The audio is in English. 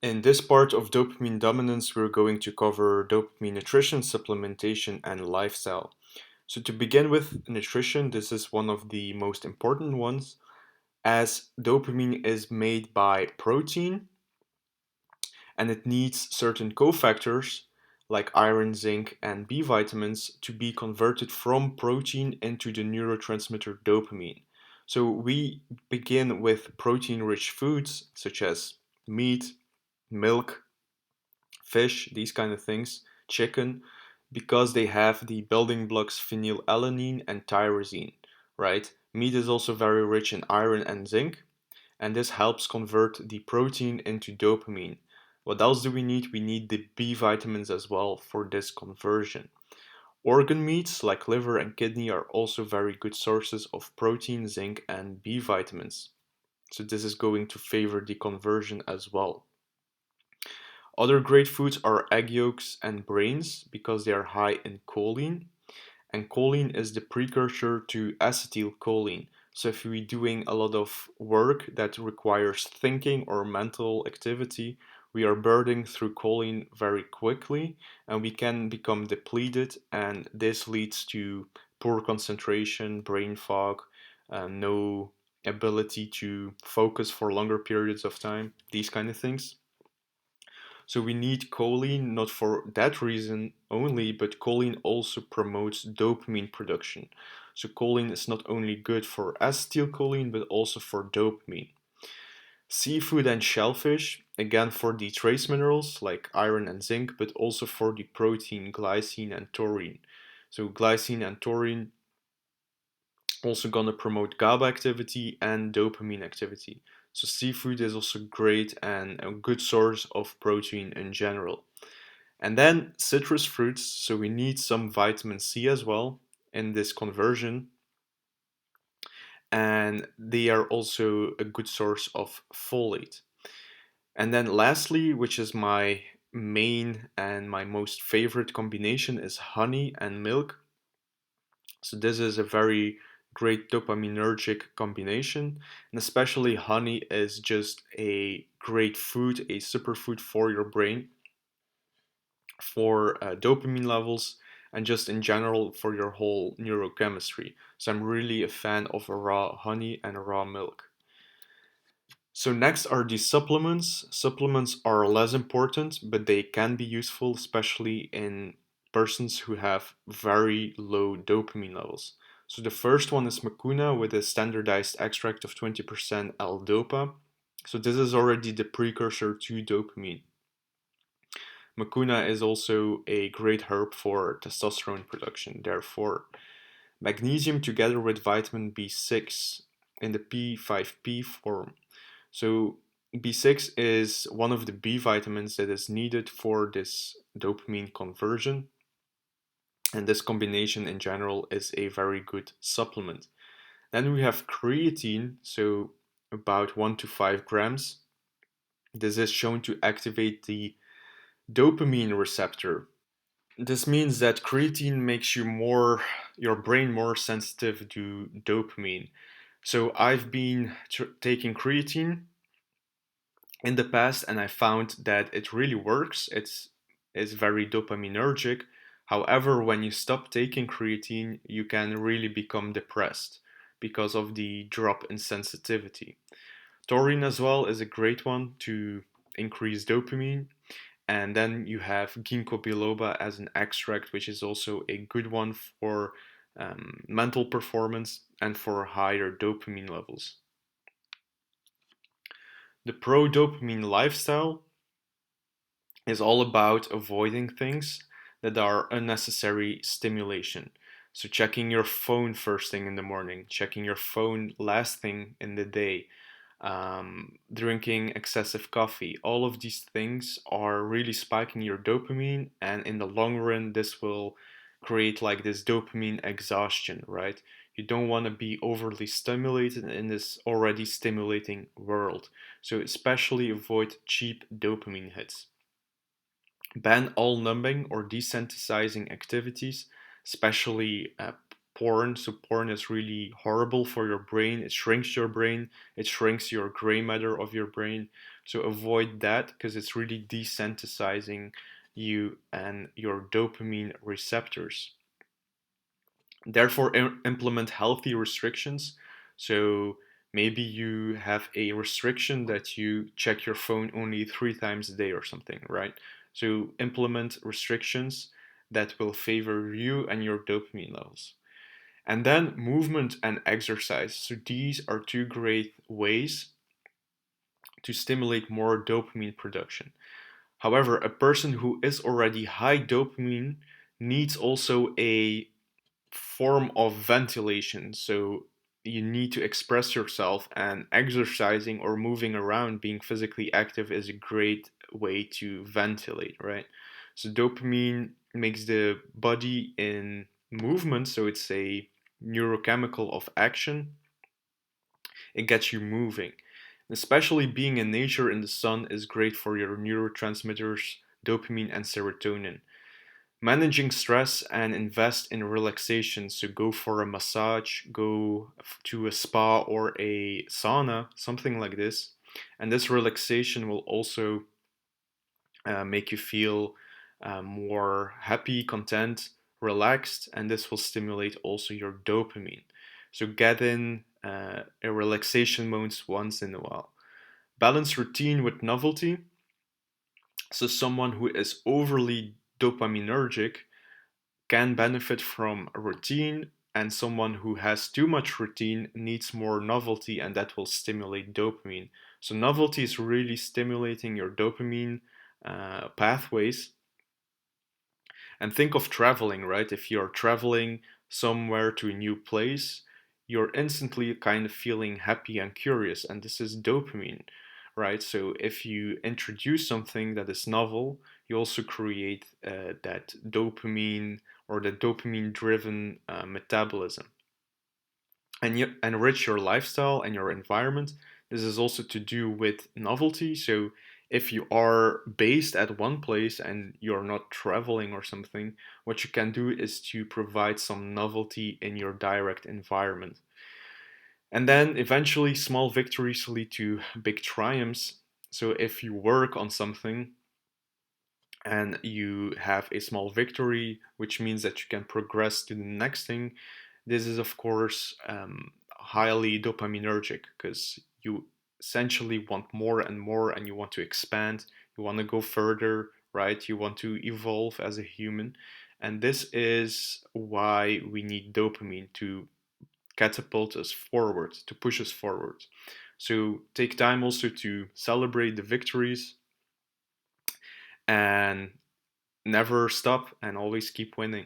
In this part of dopamine dominance, we're going to cover dopamine nutrition, supplementation, and lifestyle. So, to begin with, nutrition, this is one of the most important ones, as dopamine is made by protein and it needs certain cofactors like iron, zinc, and B vitamins to be converted from protein into the neurotransmitter dopamine. So, we begin with protein rich foods such as meat, milk, fish, these kind of things, chicken, because they have the building blocks phenylalanine and tyrosine, right? Meat is also very rich in iron and zinc, and this helps convert the protein into dopamine. What else do we need? We need the B vitamins as well for this conversion. Organ meats like liver and kidney are also very good sources of protein, zinc, and B vitamins. So this is going to favor the conversion as well. Other great foods are egg yolks and brains because they are high in choline, and choline is the precursor to acetylcholine. So if we're doing a lot of work that requires thinking or mental activity, we are burning through choline very quickly and we can become depleted, and this leads to poor concentration, brain fog, no ability to focus for longer periods of time, these kind of things. So we need choline not for that reason only, but choline also promotes dopamine production. So choline is not only good for acetylcholine, but also for dopamine. Seafood and shellfish, again for the trace minerals like iron and zinc, but also for the protein glycine and taurine. So glycine and taurine also gonna promote GABA activity and dopamine activity. So seafood is also great and a good source of protein in general. And then citrus fruits, so we need some vitamin C as well in this conversion, and they are also a good source of folate. And then lastly, which is my main and my most favorite combination, is honey and milk. So this is a very great dopaminergic combination, and especially honey is just a great food, a superfood for your brain, for dopamine levels, and just in general for your whole neurochemistry. So I'm really a fan of raw honey and raw milk. So next are the supplements. Supplements are less important, but they can be useful, especially in persons who have very low dopamine levels. So the first one is Mucuna with a standardized extract of 20% L-Dopa. So this is already the precursor to dopamine. Mucuna is also a great herb for testosterone production. Therefore, magnesium together with vitamin B6 in the P5P form. So B6 is one of the B vitamins that is needed for this dopamine conversion, and this combination in general is a very good supplement. Then we have creatine, so about 1 to 5 grams. This is shown to activate the dopamine receptor. This means that creatine makes your brain more sensitive to dopamine. So I've been taking creatine in the past and I found that it really works. It's very dopaminergic. However, when you stop taking creatine, you can really become depressed because of the drop in sensitivity. Taurine as well is a great one to increase dopamine. And then you have ginkgo biloba as an extract, which is also a good one for mental performance and for higher dopamine levels. The pro dopamine lifestyle is all about avoiding things that are unnecessary stimulation. So, checking your phone first thing in the morning, checking your phone last thing in the day, drinking excessive coffee, all of these things are really spiking your dopamine, and in the long run, this will create like this dopamine exhaustion, right? You don't want to be overly stimulated in this already stimulating world. So, especially avoid cheap dopamine hits. Ban all numbing or desensitizing activities, especially porn. So porn is really horrible for your brain. It shrinks your brain. It shrinks your gray matter of your brain. So avoid that because it's really desensitizing you and your dopamine receptors. Therefore, implement healthy restrictions. So maybe you have a restriction that you check your phone only 3 times a day or something, right? So implement restrictions that will favor you and your dopamine levels. And then movement and exercise. So these are two great ways to stimulate more dopamine production. However, a person who is already high dopamine needs also a form of ventilation. So you need to express yourself, and exercising or moving around, being physically active, is a great way to ventilate, right? So dopamine makes the body in movement, so it's a neurochemical of action. It gets you moving. Especially being in nature in the sun is great for your neurotransmitters, dopamine and serotonin. Managing stress and invest in relaxation. So go for a massage, go to a spa or a sauna, something like this. And this relaxation will also make you feel more happy, content, relaxed, and this will stimulate also your dopamine. So get in a relaxation mode once in a while. Balance routine with novelty. So someone who is overly dopaminergic can benefit from a routine, and someone who has too much routine needs more novelty, and that will stimulate dopamine. So novelty is really stimulating your dopamine pathways. And think of traveling, right? If you're traveling somewhere to a new place, you're instantly kind of feeling happy and curious, and this is dopamine, right? So if you introduce something that is novel, you also create that dopamine or the dopamine driven metabolism. And you enrich your lifestyle and your environment. This is also to do with novelty. So if you are based at one place and you're not traveling or something, what you can do is to provide some novelty in your direct environment. And then eventually small victories lead to big triumphs. So if you work on something and you have a small victory, which means that you can progress to the next thing, this is, of course, highly dopaminergic because you essentially want more and more and you want to expand, you want to go further, right? You want to evolve as a human. And this is why we need dopamine to catapult us forward, to push us forward. So take time also to celebrate the victories and never stop and always keep winning.